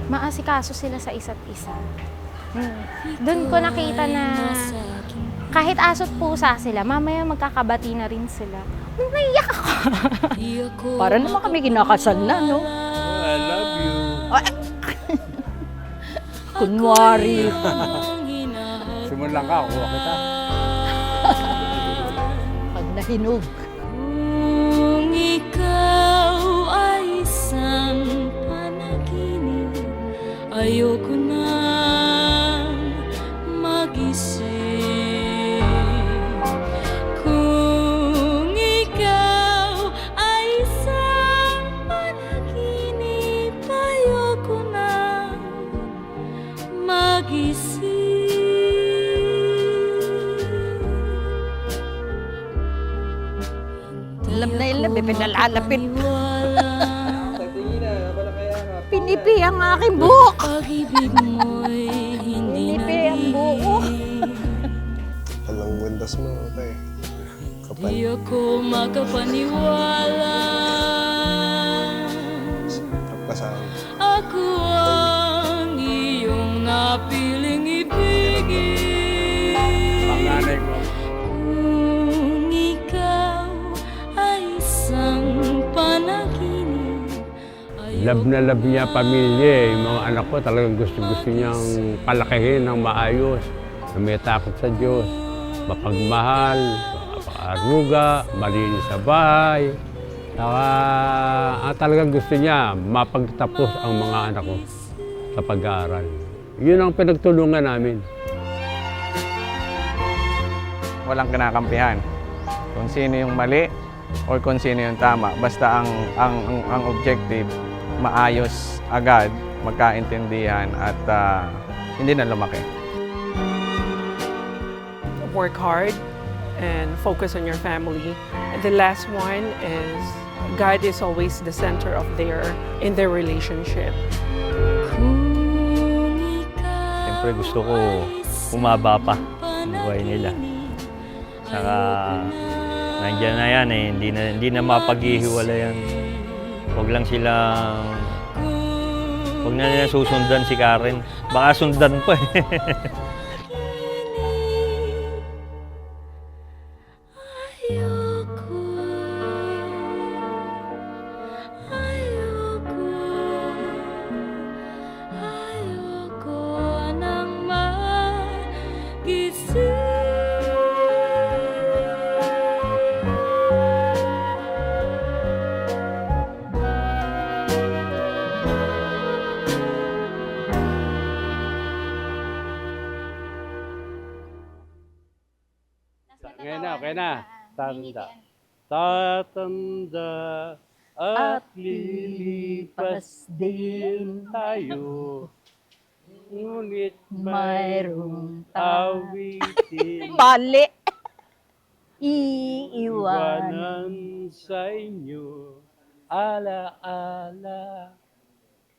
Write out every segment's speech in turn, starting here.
Maasikaso sila sa isa't isa. Doon ko nakita na kahit aso't pusa sila, mamaya magkakabati na rin sila. Naiyak ako. Para naman kami kinakasal na, no? I love you. Kunwari. Sumulang ka, kuha kita. Pag nahinog. Kung ikaw ay isang panaginip, ayoko nang magising. Kung ikaw ay isang panaginip, ayoko nang magising. Alam na ilan, pinalalapit. Pinipi ang aking buhok. Pag-ibig mo'y hindi Pinipi ang buhok. Walang bundas mo, tay. Kapal. Di ako makapaniwala. Kasama. Ako ang iyong napiling ibigin. Panganay ko. Kung ikaw ay isang panaginip, Love na love niya pamilya. Yung mga anak ko talagang gusto niyang palakihin ng maayos. Na may takot sa Diyos, mapagmahal, mapakaruga, malinis sa bahay. Talagang gusto niya mapagtapos ang mga anak ko sa pag-aaral. Yun ang pinagtulungan namin. Walang kinakampihan kung sino yung mali o kung sino yung tama. Basta ang objective, maayos agad, magkaintindihan at hindi na lumaki. Work hard and focus on your family. And the last one is God is always the center of in their relationship. Siyempre gusto ko umaba pa ang buhay nila. Saka nandiyan na yan eh, hindi na mapaghihiwala yan. Huwag na nila susundan si Karen. Baka sundan pa eh. ayoko nang magising. Okay na. Tatanda. Tatanda at lilipas din tayo. Ngunit Mayroong awitin mali. Iiwan. iwanan sa inyo. Ala-ala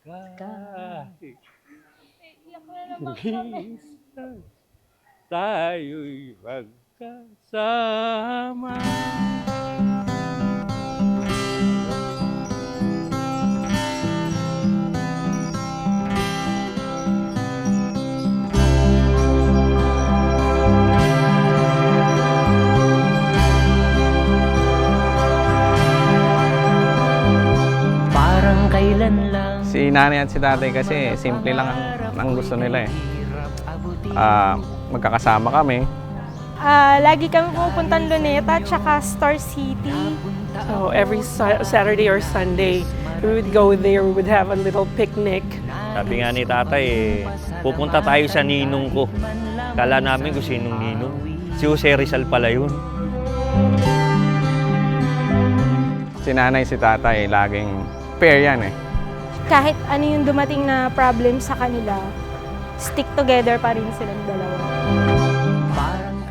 kahit minsan tayo'y magkasama. Parang kailan lang. Si nanay at si tatay kasi simple lang ang gusto nila eh. Magkakasama kami. Lagi kami pupuntang Luneta at saka Star City. So every Saturday or Sunday, we would go there, we would have a little picnic. Sabi nga ni tatay eh, pupunta tayo sa ninong ko. Kala namin kung sinong ninong. Si Jose Rizal pala yun. Si nanay, si tatay, laging pair yan eh. Kahit ano yung dumating na problem sa kanila, stick together pa rin silang dalawa.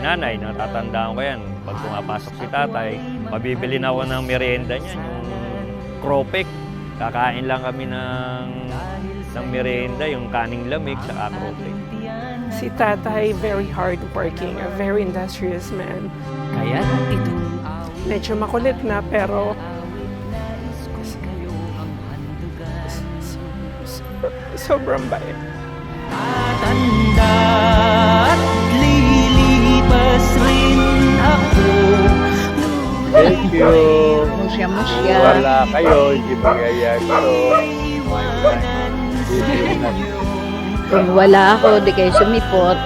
Nanay, natatandaan ko yan. Pag pumapasok si tatay, mabibili na ako ng merienda niya, yung kropek. Kakain lang kami ng merienda, yung kaning lamig sa kropek. Si tatay, very hardworking, a very industrious man. Kaya't ito Medyo makulit na pero sobrang bait. tatanda at lilipas rin ako. Thank you. Musya-musya. Wala kayo, hindi magyayag ito. Kung wala ako, di kayo sumipot.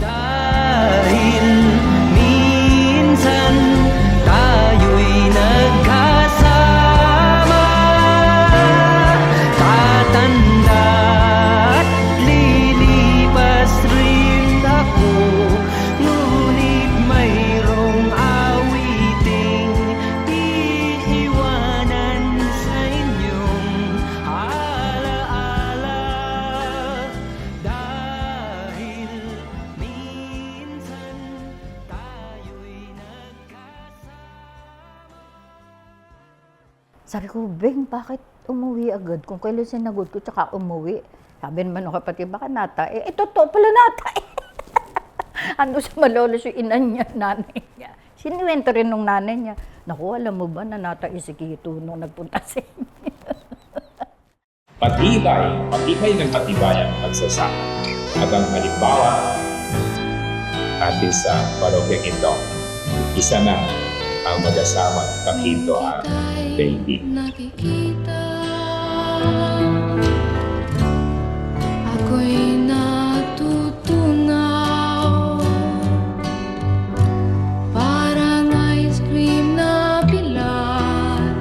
Dahil minsan tayo'y nagkasama. Tatanda at lilipas rin ako. Ngunit mayroong awiting iiwanan sa inyong alaala. Dahil minsan tayo'y Sabi ko, Beng, bakit umuwi agad? Kung kailan sinagot ko, tsaka umuwi. Sabi naman ng kapatid, baka nata. Totoo pala nata. Ano sa malolos yung ina niya, nanay niya. Sinuwento rin nung nanay niya. Naku, alam mo ba na nata isikito nung nagpunta sa inyo? Matibay ng matibay ang pagsasama. At ang halimbawa natin sa parokyang ito, isa na ang mag-asamang Kakinto at Baby. Nakikita, ako'y natutunaw, parang ice cream na bilad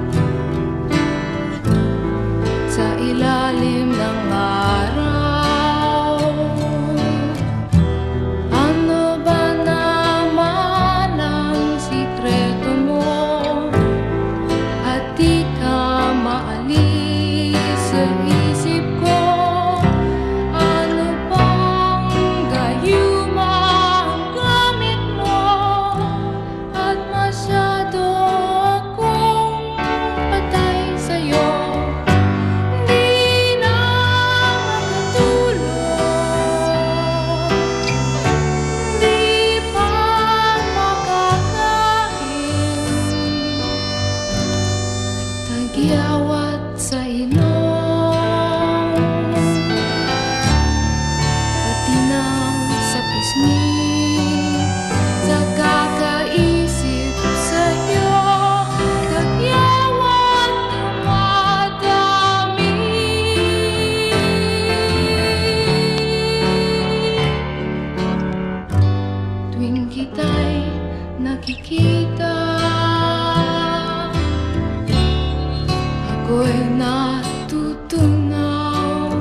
sa ilalim ng araw. Ano ba naman ang sikreto mo? At di ka maalis sa isip ko. Ano bang gayuma ang gamit mo? At masyado akong patay sa'yo. Di na makatulog, di pa makakain. Tagyawat sa ilong, pati na sa pisngi, sa kakaisip sa'yo. Tagyawat dumadami. Tuwing kita'y nakikita, ako'y natutunaw.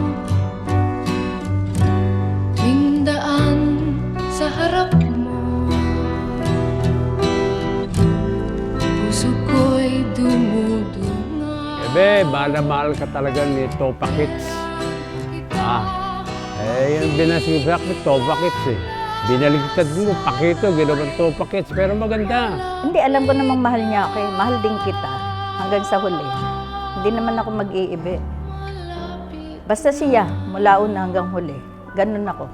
Tuwing daan sa harap mo, puso ko'y dumudungaw. Ebe, mahal na mahal ka talaga ni Topa Kids. Yung binasibak ni Topa Kids eh. Binaligtad mo, Pakito, ginawang Topa Kids, pero maganda. Hindi, alam ko namang mahal niya ako. Mahal din kita. Hanggang sa huli. Hindi naman ako mag-iibi. Basta siya, mula una hanggang huli. Ganun ako.